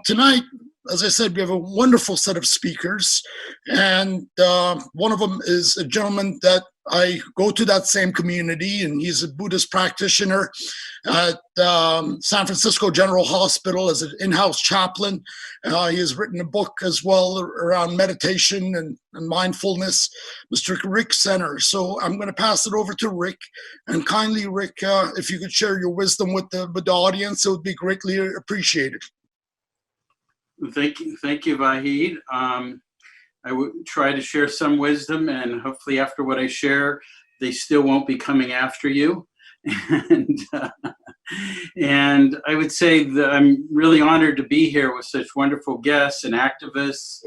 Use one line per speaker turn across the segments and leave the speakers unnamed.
Tonight, as I said, we have a wonderful set of speakers, and one of them is a gentleman that I go to that same community, and he's a Buddhist practitioner at San Francisco General Hospital as an in-house chaplain. He has written a book as well around meditation and mindfulness, Mr. Rik Center. So I'm going to pass it over to Rik, and kindly, Rik, if you could share your wisdom with the audience, it would be greatly appreciated.
Thank you, Vahid. I would try to share some wisdom, and hopefully after what I share, they still won't be coming after you. And I would say that I'm really honored to be here with such wonderful guests and activists.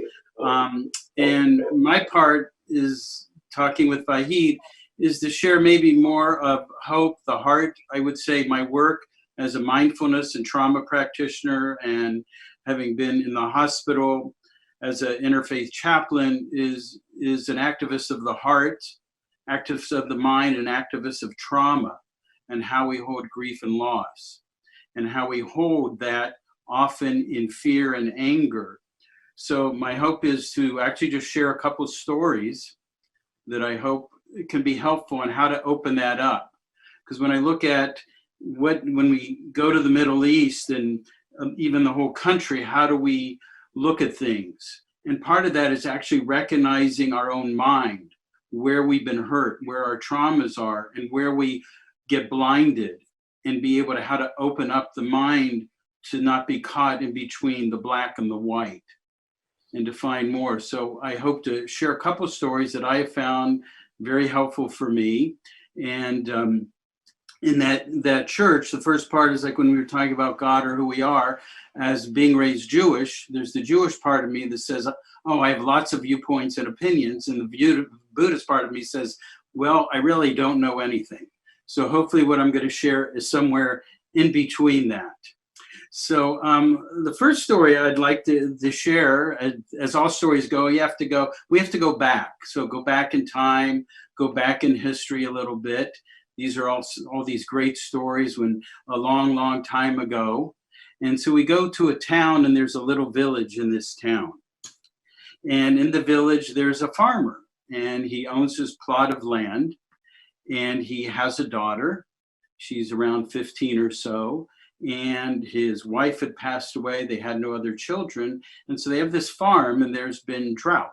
And my part is talking with Vahid is to share maybe more of hope, the heart. I would say my work as a mindfulness and trauma practitioner, and having been in the hospital as an interfaith chaplain, is an activist of the heart, activist of the mind, and activist of trauma, and how we hold grief and loss, and how we hold that often in fear and anger. So my hope is to actually just share a couple of stories that I hope can be helpful on how to open that up. Because when I look at when we go to the Middle East and even the whole country, how do we look at things? And part of that is actually recognizing our own mind, where we've been hurt, where our traumas are, and where we get blinded, and be able to how to open up the mind to not be caught in between the black and the white, and to find more. So I hope to share a couple of stories that I have found very helpful for me. And in that church, the first part is like when we were talking about God or who we are as being raised Jewish, there's the Jewish part of me that says, oh, I have lots of viewpoints and opinions. And the Buddhist part of me says, well, I really don't know anything. So hopefully what I'm going to share is somewhere in between that. So the first story I'd like to share, as all stories go, we have to go back. So go back in time, go back in history a little bit. These are all these great stories when a long, long time ago. And so we go to a town, and there's a little village in this town. And in the village, there's a farmer, and he owns his plot of land, and he has a daughter. She's around 15 or so, and his wife had passed away. They had no other children. And so they have this farm, and there's been drought.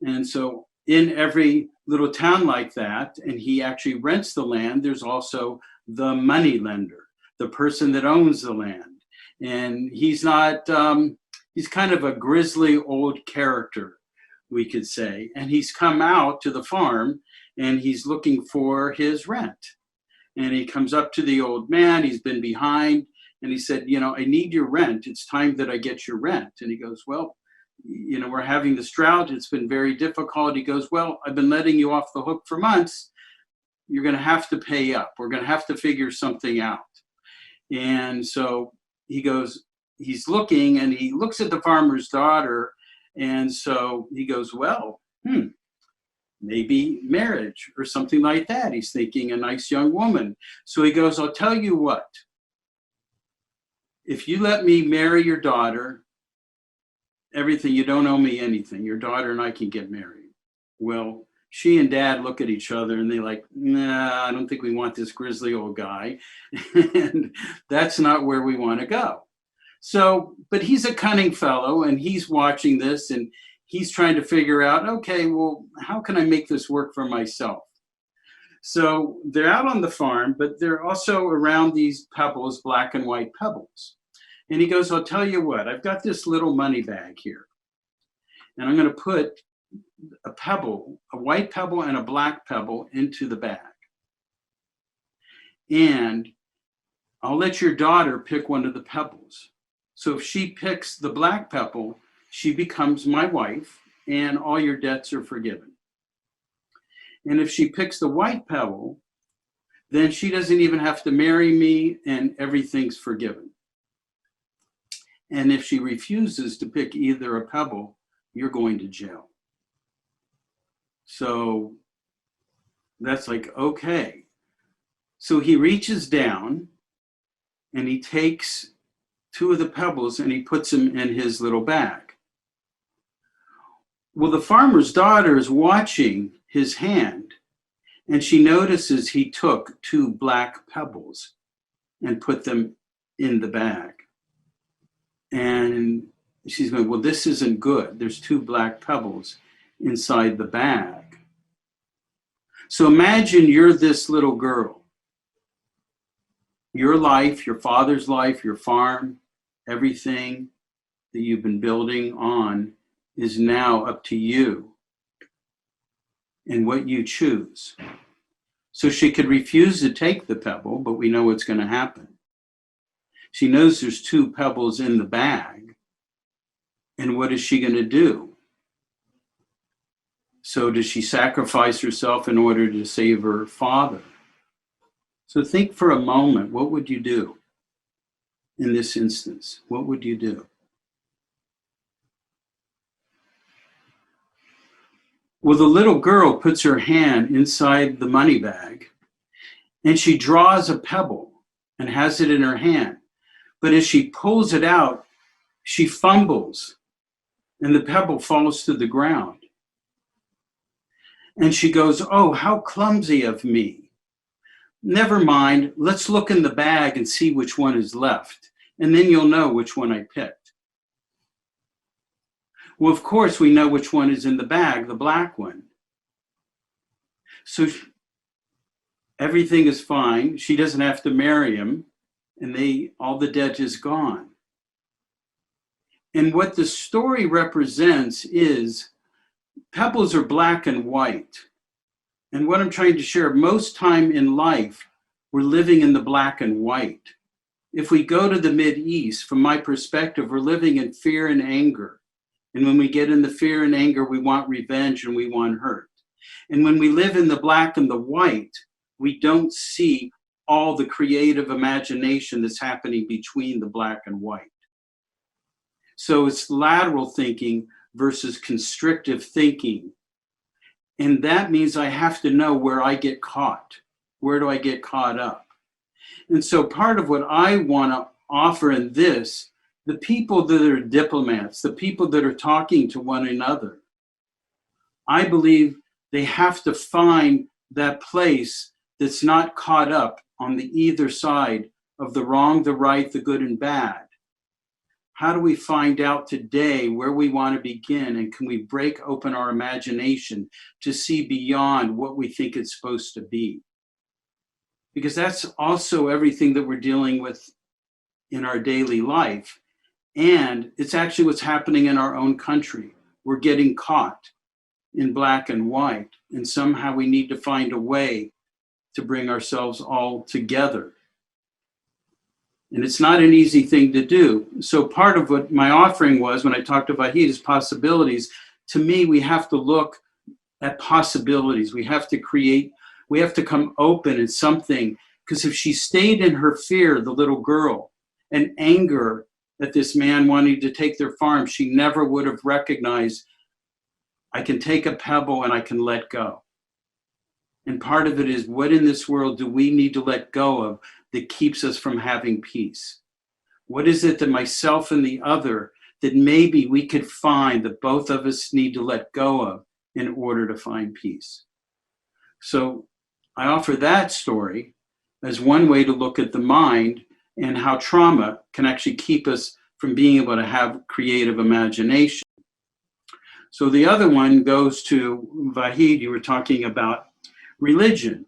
And so in every little town like that, and he actually rents the land, there's also the money lender, the person that owns the land. And he's not, he's kind of a grisly old character, we could say. And he's come out to the farm, and he's looking for his rent. And he comes up to the old man, he's been behind, and he said, I need your rent. It's time that I get your rent. And he goes, well, we're having this drought. It's been very difficult. He goes, well, I've been letting you off the hook for months. You're going to have to pay up. We're going to have to figure something out. And so he goes, he's looking, and he looks at the farmer's daughter. And so he goes, well, maybe marriage or something like that. He's thinking a nice young woman. So he goes, I'll tell you what, if you let me marry your daughter, everything, you don't owe me anything. Your daughter and I can get married. Well, she and dad look at each other, and they're like, nah, I don't think we want this grisly old guy. And that's not where we want to go. So, but he's a cunning fellow, and he's watching this, and he's trying to figure out, okay, well, how can I make this work for myself? So they're out on the farm, but they're also around these pebbles, black and white pebbles. And he goes, I'll tell you what, I've got this little money bag here, and I'm going to put a pebble, a white pebble and a black pebble into the bag. And I'll let your daughter pick one of the pebbles. So if she picks the black pebble, she becomes my wife, and all your debts are forgiven. And if she picks the white pebble, then she doesn't even have to marry me, and everything's forgiven. And if she refuses to pick either a pebble, you're going to jail. So that's like, okay. So he reaches down, and he takes 2 of the pebbles and he puts them in his little bag. Well, the farmer's daughter is watching his hand, and she notices he took 2 black pebbles and put them in the bag. And she's going, well, this isn't good. There's 2 black pebbles inside the bag. So imagine you're this little girl. Your life, your father's life, your farm, everything that you've been building on is now up to you and what you choose. So she could refuse to take the pebble, but we know what's going to happen. She knows there's 2 pebbles in the bag. And what is she going to do? So does she sacrifice herself in order to save her father? So think for a moment, what would you do in this instance? What would you do? Well, the little girl puts her hand inside the money bag and she draws a pebble and has it in her hand. But as she pulls it out, she fumbles and the pebble falls to the ground. And she goes, oh, how clumsy of me. Never mind, let's look in the bag and see which one is left. And then you'll know which one I picked. Well, of course, we know which one is in the bag, the black one. So everything is fine. She doesn't have to marry him, and all the debt is gone. And what the story represents is pebbles are black and white. And what I'm trying to share, most time in life, we're living in the black and white. If we go to the Mideast, from my perspective, we're living in fear and anger. And when we get in the fear and anger, we want revenge and we want hurt. And when we live in the black and the white, we don't see all the creative imagination that's happening between the black and white. So it's lateral thinking versus constrictive thinking. And that means I have to know where I get caught. Where do I get caught up? And so part of what I want to offer in this, the people that are diplomats, the people that are talking to one another, I believe they have to find that place that's not caught up on the either side of the wrong, the right, the good and bad. How do we find out today where we want to begin, and can we break open our imagination to see beyond what we think it's supposed to be? Because that's also everything that we're dealing with in our daily life. And it's actually what's happening in our own country. We're getting caught in black and white, and somehow we need to find a way to bring ourselves all together. And it's not an easy thing to do. So part of what my offering was when I talked about Vahid is possibilities. To me, we have to look at possibilities. We have to create, we have to come open in something, because if she stayed in her fear, the little girl, and anger at this man wanting to take their farm, she never would have recognized, I can take a pebble and I can let go. And part of it is, what in this world do we need to let go of that keeps us from having peace? What is it that myself and the other that maybe we could find that both of us need to let go of in order to find peace? So I offer that story as one way to look at the mind and how trauma can actually keep us from being able to have creative imagination. So the other one goes to Vahid. You were talking about religion.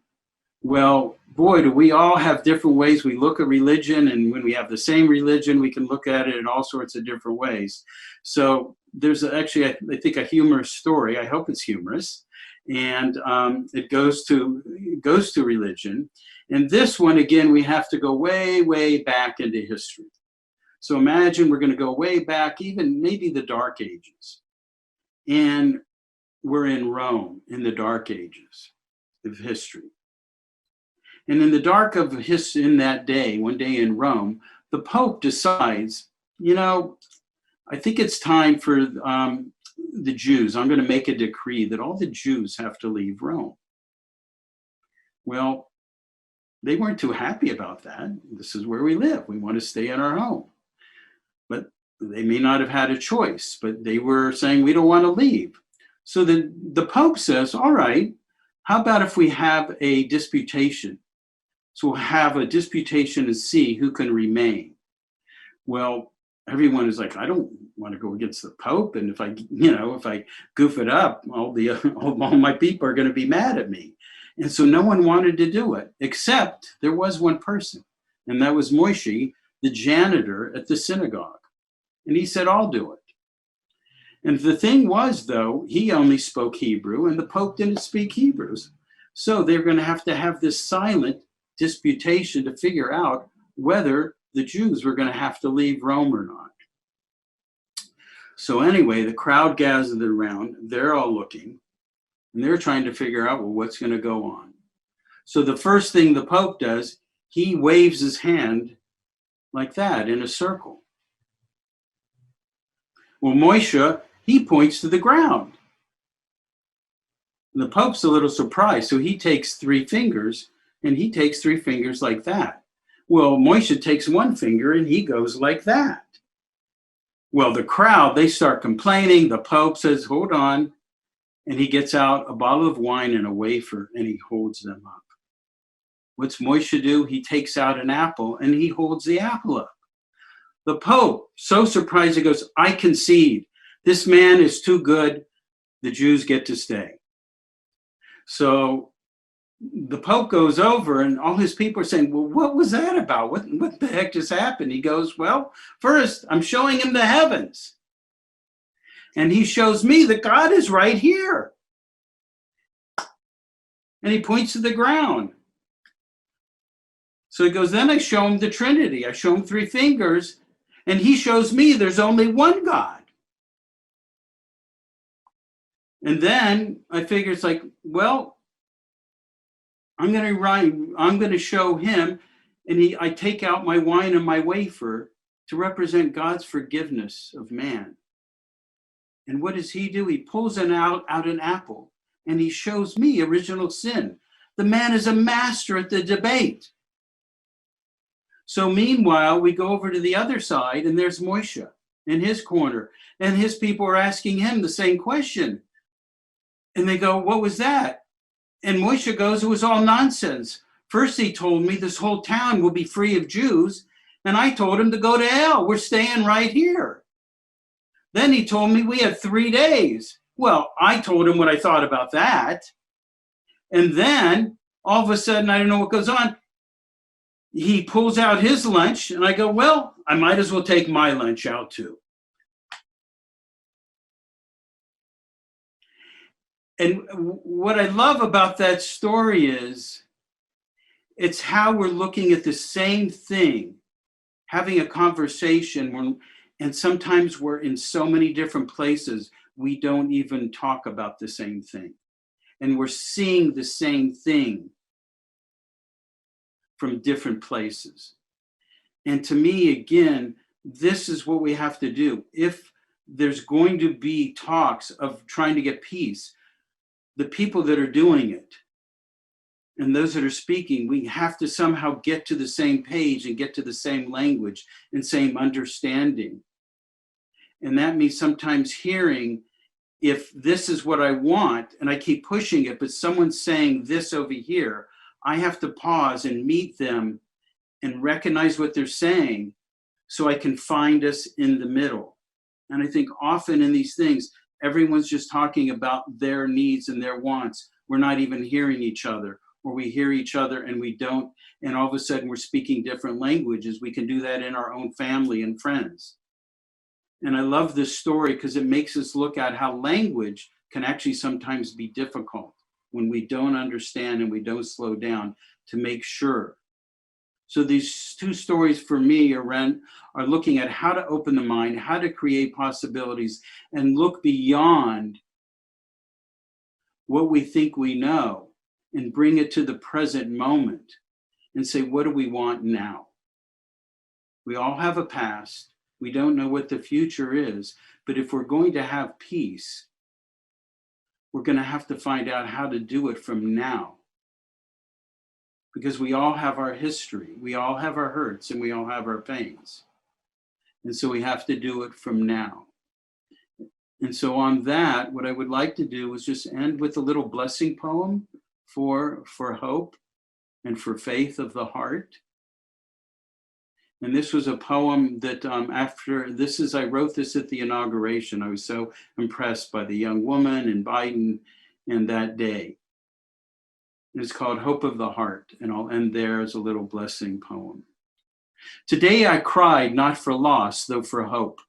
Well, boy, do we all have different ways we look at religion, and when we have the same religion, we can look at it in all sorts of different ways. So there's actually, I think, a humorous story. I hope it's humorous, and it goes to religion. And this one, again, we have to go way, way back into history. So imagine we're going to go way back, even maybe the Dark Ages, and we're in Rome in the Dark Ages of history. And in the dark of history, in that day, one day in Rome, the Pope decides, you know, I think it's time for the Jews. I'm going to make a decree that all the Jews have to leave Rome. Well, they weren't too happy about that. This is where we live. We want to stay in our home. They may not have had a choice, but they were saying, we don't want to leave. So the Pope says, all right, how about if we have a disputation? So we'll have a disputation and see who can remain. Well, everyone is like, I don't want to go against the Pope. And if I goof it up, all my people are going to be mad at me. And so no one wanted to do it, except there was one person, and that was Moshe, the janitor at the synagogue. And he said, I'll do it. And the thing was, though, he only spoke Hebrew and the Pope didn't speak Hebrew. So they're going to have this silent disputation to figure out whether the Jews were going to have to leave Rome or not. So anyway, the crowd gathered around. They're all looking and they're trying to figure out, well, what's going to go on? So the first thing the Pope does, he waves his hand like that in a circle. Well, Moshe, he points to the ground. And the Pope's a little surprised. So he takes 3 fingers and he takes 3 fingers like that. Well, Moshe takes 1 finger and he goes like that. Well, the crowd, they start complaining. The Pope says, hold on. And he gets out a bottle of wine and a wafer and he holds them up. What's Moshe do? He takes out an apple and he holds the apple up. The Pope, so surprised, he goes, I concede. This man is too good. The Jews get to stay. So the Pope goes over and all his people are saying, well, what was that about? What the heck just happened? He goes, well, first, I'm showing him the heavens. And he shows me that God is right here. And he points to the ground. So he goes, then I show him the Trinity. I show him 3 fingers. And he shows me there's only one God. And then I figure it's like, well, I'm going to show him. And I take out my wine and my wafer to represent God's forgiveness of man. And what does he do? He pulls out an apple and he shows me original sin. The man is a master at the debate. So meanwhile, we go over to the other side and there's Moshe in his corner and his people are asking him the same question. And they go, what was that? And Moshe goes, it was all nonsense. First, he told me this whole town will be free of Jews. And I told him to go to hell. We're staying right here. Then he told me we had 3 days. Well, I told him what I thought about that. And then all of a sudden, I don't know what goes on. He pulls out his lunch and I go, well, I might as well take my lunch out too. And what I love about that story is it's how we're looking at the same thing, having a conversation and sometimes we're in so many different places, we don't even talk about the same thing. And we're seeing the same thing from different places. And to me, again, this is what we have to do. If there's going to be talks of trying to get peace, the people that are doing it and those that are speaking, we have to somehow get to the same page and get to the same language and same understanding. And that means sometimes hearing, if this is what I want and I keep pushing it, but someone's saying this over here, I have to pause and meet them and recognize what they're saying so I can find us in the middle. And I think often in these things, everyone's just talking about their needs and their wants. We're not even hearing each other, or we hear each other and we don't, and all of a sudden we're speaking different languages. We can do that in our own family and friends. And I love this story because it makes us look at how language can actually sometimes be difficult when we don't understand and we don't slow down to make sure. So these 2 stories for me are looking at how to open the mind, how to create possibilities, and look beyond what we think we know and bring it to the present moment and say, what do we want now? We all have a past. We don't know what the future is, but if we're going to have peace, we're going to have to find out how to do it from now. Because we all have our history, we all have our hurts, and we all have our pains. And so we have to do it from now. And so on that, what I would like to do is just end with a little blessing poem for hope and for faith of the heart. And this was a poem that I wrote this at the inauguration. I was so impressed by the young woman and Biden and that day. It's called Hope of the Heart, and I'll end there as a little blessing poem. Today I cried, not for loss, though for hope.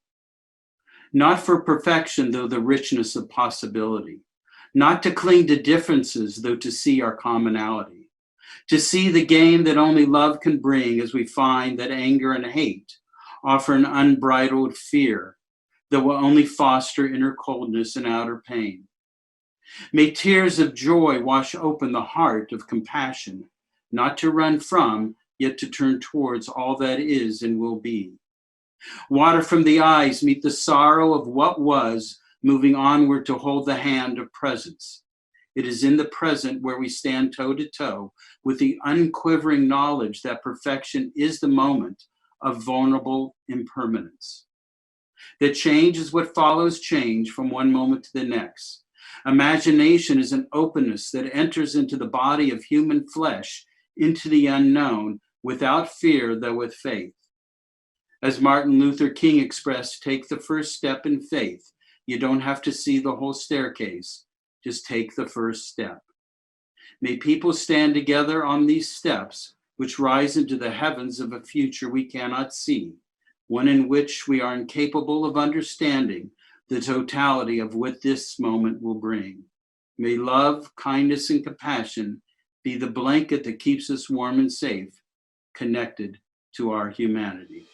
Not for perfection, though the richness of possibility. Not to cling to differences, though to see our commonality. To see the game that only love can bring, as we find that anger and hate offer an unbridled fear that will only foster inner coldness and outer pain. May tears of joy wash open the heart of compassion, not to run from, yet to turn towards all that is and will be. Water from the eyes meet the sorrow of what was, moving onward to hold the hand of presence. It is in the present where we stand toe to toe with the unquivering knowledge that perfection is the moment of vulnerable impermanence. That change is what follows change from one moment to the next. Imagination is an openness that enters into the body of human flesh, into the unknown, without fear, though with faith. As Martin Luther King expressed, take the first step in faith. You don't have to see the whole staircase. Just take the first step. May people stand together on these steps, which rise into the heavens of a future we cannot see, one in which we are incapable of understanding the totality of what this moment will bring. May love, kindness, and compassion be the blanket that keeps us warm and safe, connected to our humanity.